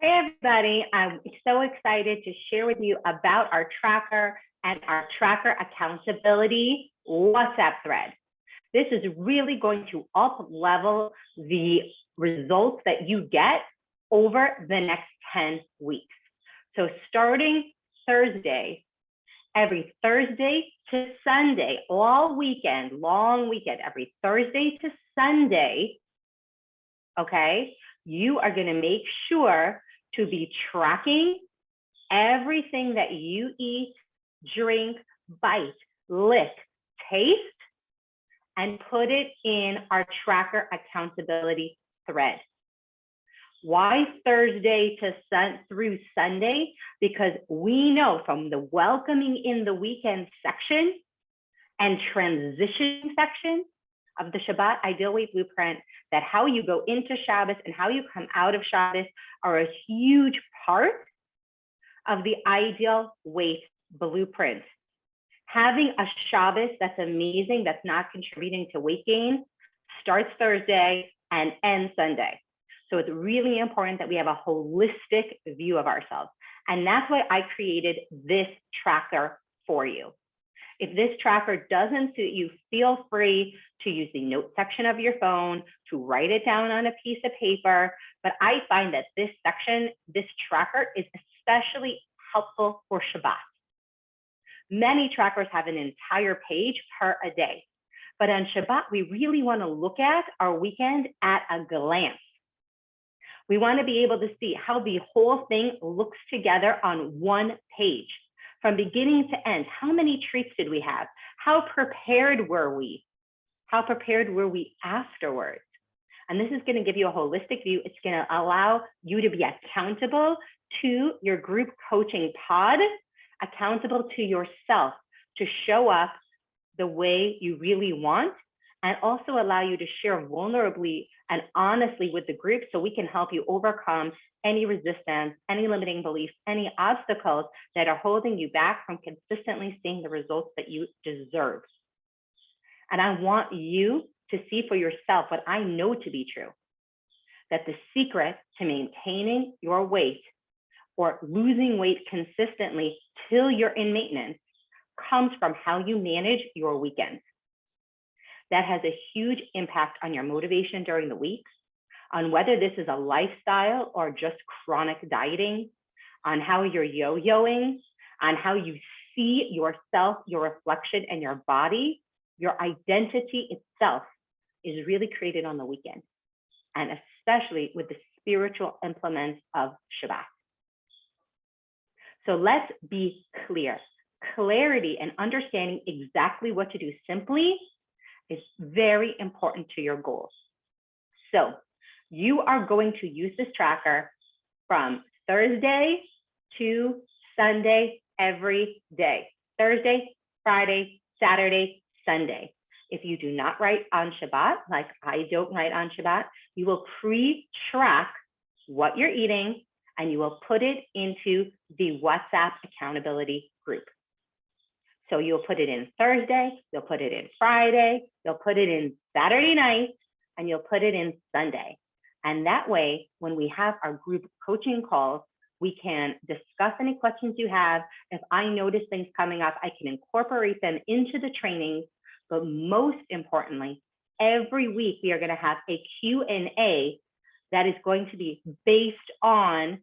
Hey, everybody. I'm so excited to share with you about our tracker and our tracker accountability WhatsApp thread. This is really going to up level the results that you get over the next 10 weeks. So starting Thursday, every Thursday to Sunday, all weekend, long weekend, every Thursday to Sunday, okay, you are going to make sure to be tracking everything that you eat, drink, bite, lick, taste, and put it in our tracker accountability thread. Why Thursday through Sunday? Because we know from the welcoming in the weekend section and transition section of the Shabbat Ideal Weight Blueprint that how you go into Shabbos and how you come out of Shabbos are a huge part of the Ideal Weight Blueprint. Having a Shabbos that's amazing, that's not contributing to weight gain, starts Thursday and ends Sunday. So it's really important that we have a holistic view of ourselves. And that's why I created this tracker for you. If this tracker doesn't suit you, feel free to use the note section of your phone, to write it down on a piece of paper. But I find that this section, this tracker, is especially helpful for Shabbat. Many trackers have an entire page per a day. But on Shabbat, we really want to look at our weekend at a glance. We want to be able to see how the whole thing looks together on one page. From beginning to end, how many treats did we have? How prepared were we? How prepared were we afterwards? And this is going to give you a holistic view. It's going to allow you to be accountable to your group coaching pod, accountable to yourself to show up the way you really want, and also allow you to share vulnerably and honestly with the group so we can help you overcome any resistance, any limiting beliefs, any obstacles that are holding you back from consistently seeing the results that you deserve. And I want you to see for yourself what I know to be true, that the secret to maintaining your weight or losing weight consistently till you're in maintenance comes from how you manage your weekends. That has a huge impact on your motivation during the week, on whether this is a lifestyle or just chronic dieting, on how you're yo-yoing, on how you see yourself, your reflection, and your body. Your identity itself is really created on the weekend, and especially with the spiritual implements of Shabbat. So let's be clear. Clarity and understanding exactly what to do simply is very important to your goals. So you are going to use this tracker from Thursday to Sunday every day. Thursday, Friday, Saturday, Sunday. If you do not write on Shabbat, like I don't write on Shabbat, you will pre-track what you're eating and you will put it into the WhatsApp accountability group. So you'll put it in Thursday, you'll put it in Friday, you'll put it in Saturday night, and you'll put it in Sunday. And that way, when we have our group coaching calls, we can discuss any questions you have. If I notice things coming up, I can incorporate them into the trainings. But most importantly, every week we are going to have a Q&A that is going to be based on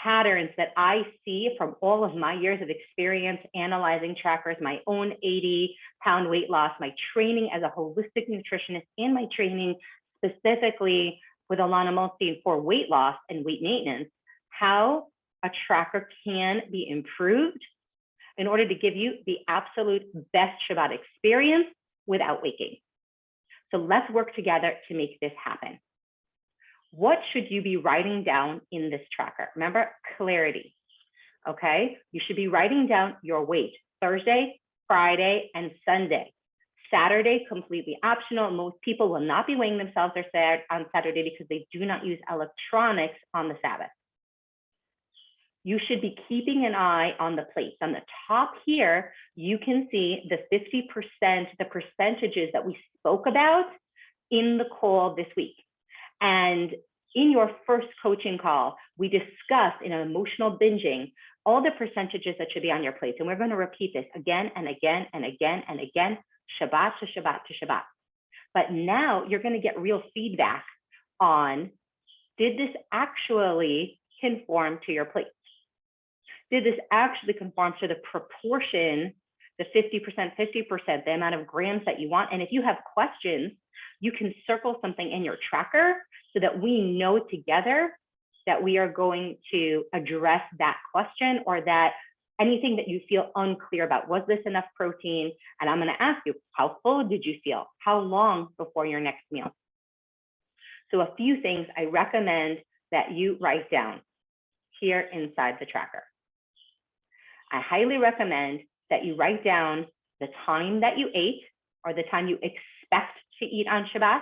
patterns that I see from all of my years of experience analyzing trackers, my own 80-pound weight loss, my training as a holistic nutritionist, and my training specifically with Alana Mulstein for weight loss and weight maintenance, how a tracker can be improved in order to give you the absolute best Shabbat experience without weight gain. So let's work together to make this happen. What should you be writing down in this tracker? Remember, clarity, okay? You should be writing down your weight Thursday, Friday, and Sunday. Saturday, completely optional. Most people will not be weighing themselves on Saturday because they do not use electronics on the Sabbath. You should be keeping an eye on the plates. On the top here, you can see the 50%, the percentages that we spoke about in the call this week. And In your first coaching call, we discussed in emotional binging all the percentages that should be on your plate. And we're going to repeat this again and again and again and again, Shabbat to Shabbat to Shabbat. But now you're going to get real feedback on, did this actually conform to your plate? Did this actually conform to the proportion, the 50%, 50%, the amount of grams that you want? And if you have questions, you can circle something in your tracker so that we know together that we are going to address that question, or that anything that you feel unclear about. Was this enough protein? And I'm going to ask you, how full did you feel? How long before your next meal? So a few things I recommend that you write down here inside the tracker. I highly recommend that you write down the time that you ate, or the time you expect to eat on Shabbat.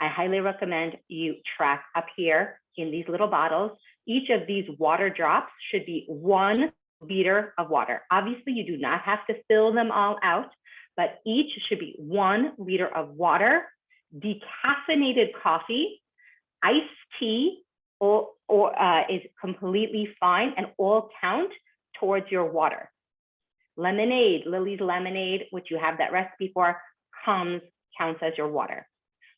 I highly recommend you track up here in these little bottles. Each of these water drops should be 1 liter of water. Obviously, you do not have to fill them all out, but each should be 1 liter of water, decaffeinated coffee, iced tea, or is completely fine, and all count towards your water. Lemonade, Lily's lemonade, which you have that recipe for, counts as your water.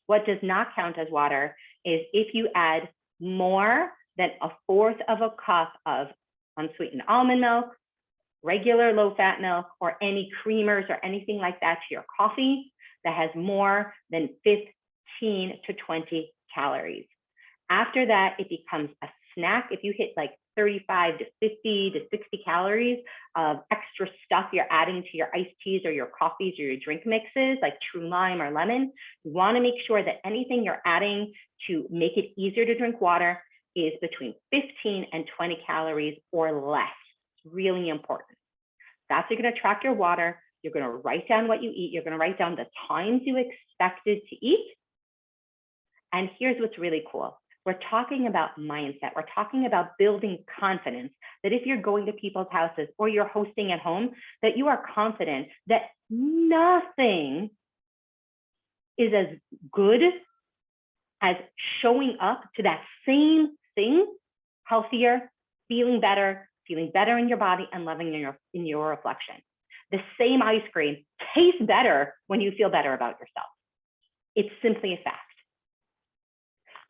What does not count as water is if you add more than 1/4 of a cup of unsweetened almond milk, regular low-fat milk, or any creamers or anything like that to your coffee that has more than 15 to 20 calories. After that, it becomes a snack. If you hit like 35 to 50 to 60 calories of extra stuff you're adding to your iced teas or your coffees or your drink mixes, like true lime or lemon, you want to make sure that anything you're adding to make it easier to drink water is between 15 and 20 calories or less. It's really important. That's, you're going to track your water. You're going to write down what you eat. You're going to write down the times you expected to eat. And here's what's really cool. We're talking about mindset. We're talking about building confidence, that if you're going to people's houses or you're hosting at home, that you are confident that nothing is as good as showing up to that same thing, healthier, feeling better in your body, and loving in your reflection. The same ice cream tastes better when you feel better about yourself. It's simply a fact.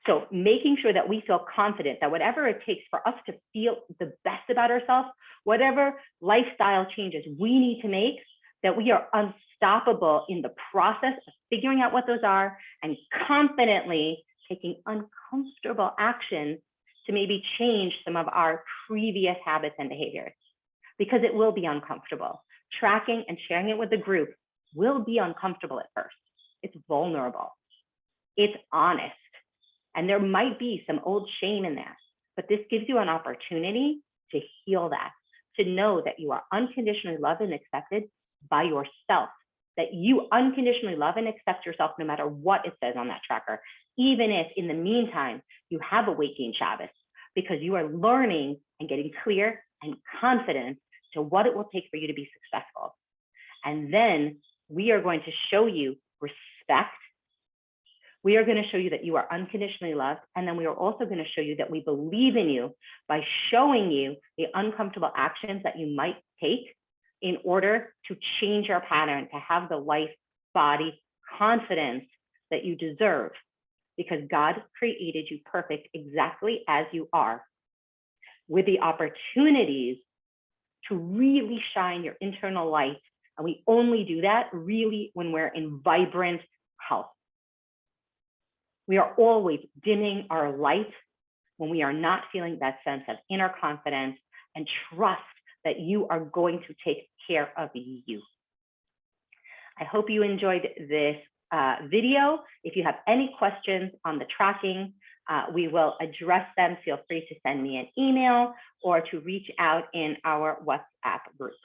So making sure that we feel confident that whatever it takes for us to feel the best about ourselves, whatever lifestyle changes we need to make, that we are unstoppable in the process of figuring out what those are and confidently taking uncomfortable action to maybe change some of our previous habits and behaviors, because it will be uncomfortable. Tracking and sharing it with the group will be uncomfortable at first. It's vulnerable. It's honest. And there might be some old shame in that, but this gives you an opportunity to heal that, to know that you are unconditionally loved and accepted by yourself, that you unconditionally love and accept yourself no matter what it says on that tracker, even if in the meantime you have a weight gain Shabbos, because you are learning and getting clear and confident to what it will take for you to be successful. And then we are going to show you respect. We are going to show you that you are unconditionally loved. And then we are also going to show you that we believe in you by showing you the uncomfortable actions that you might take in order to change your pattern, to have the life, body, confidence that you deserve, because God created you perfect exactly as you are, with the opportunities to really shine your internal light. And we only do that really when we're in vibrant health. We are always dimming our light when we are not feeling that sense of inner confidence and trust that you are going to take care of you. I hope you enjoyed this video. If you have any questions on the tracking, we will address them. Feel free to send me an email or to reach out in our WhatsApp group.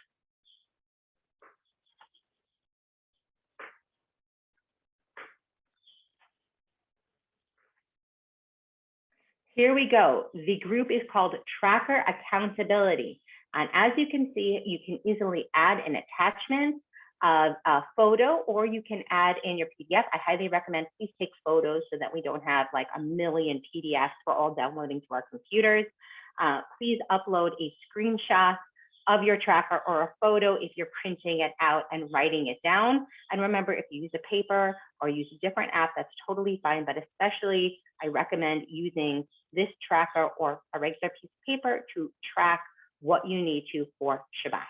Here we go. The group is called Tracker Accountability. And as you can see, you can easily add an attachment a photo, or you can add in your PDF. I highly recommend please take photos so that we don't have like a million PDFs we're all downloading to our computers. Please upload a screenshot of your tracker or a photo if you're printing it out and writing it down. And remember, if you use a paper or use a different app, that's totally fine, but especially I recommend using this tracker or a regular piece of paper to track what you need to for Shabbat.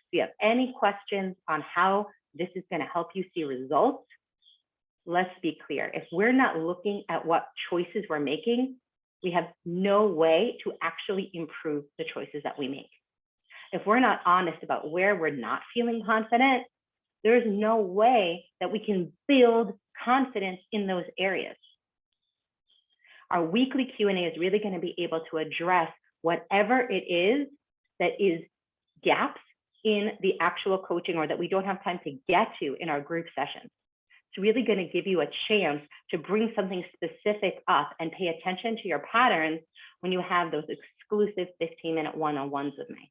If you have any questions on how this is going to help you see results, let's be clear. If we're not looking at what choices we're making, we have no way to actually improve the choices that we make. If we're not honest about where we're not feeling confident, there's no way that we can build confidence in those areas. Our weekly Q&A is really going to be able to address whatever it is that is gaps in the actual coaching or that we don't have time to get to in our group sessions. It's really going to give you a chance to bring something specific up and pay attention to your patterns when you have those exclusive 15-minute one-on-ones with me.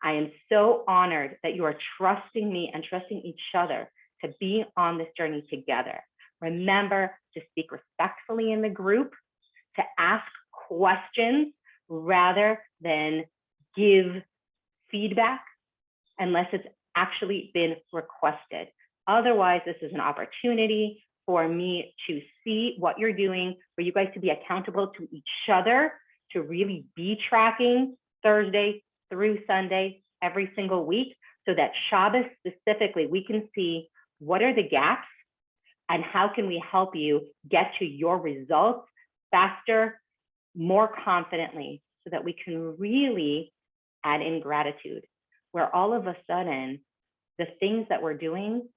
I am so honored that you are trusting me and trusting each other to be on this journey together. Remember to speak respectfully in the group, to ask questions rather than give feedback unless it's actually been requested. Otherwise, this is an opportunity for me to see what you're doing, for you guys to be accountable to each other, to really be tracking Thursday through Sunday every single week, so that Shabbos specifically, we can see what are the gaps and how can we help you get to your results faster, more confidently, so that we can really add in gratitude, where all of a sudden the things that we're doing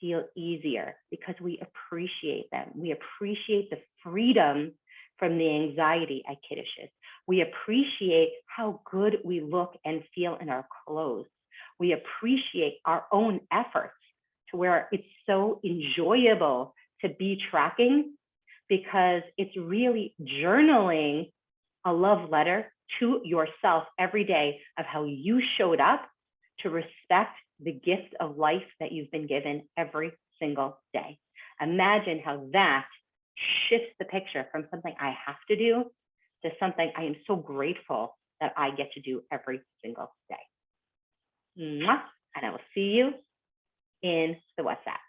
feel easier because we appreciate them. We appreciate the freedom from the anxiety at Kiddushes. We appreciate how good we look and feel in our clothes. We appreciate our own efforts to where it's so enjoyable to be tracking, because it's really journaling a love letter to yourself every day of how you showed up to respect the gift of life that you've been given every single day. Imagine how that shifts the picture from something I have to do to something I am so grateful that I get to do every single day. And I will see you in the WhatsApp.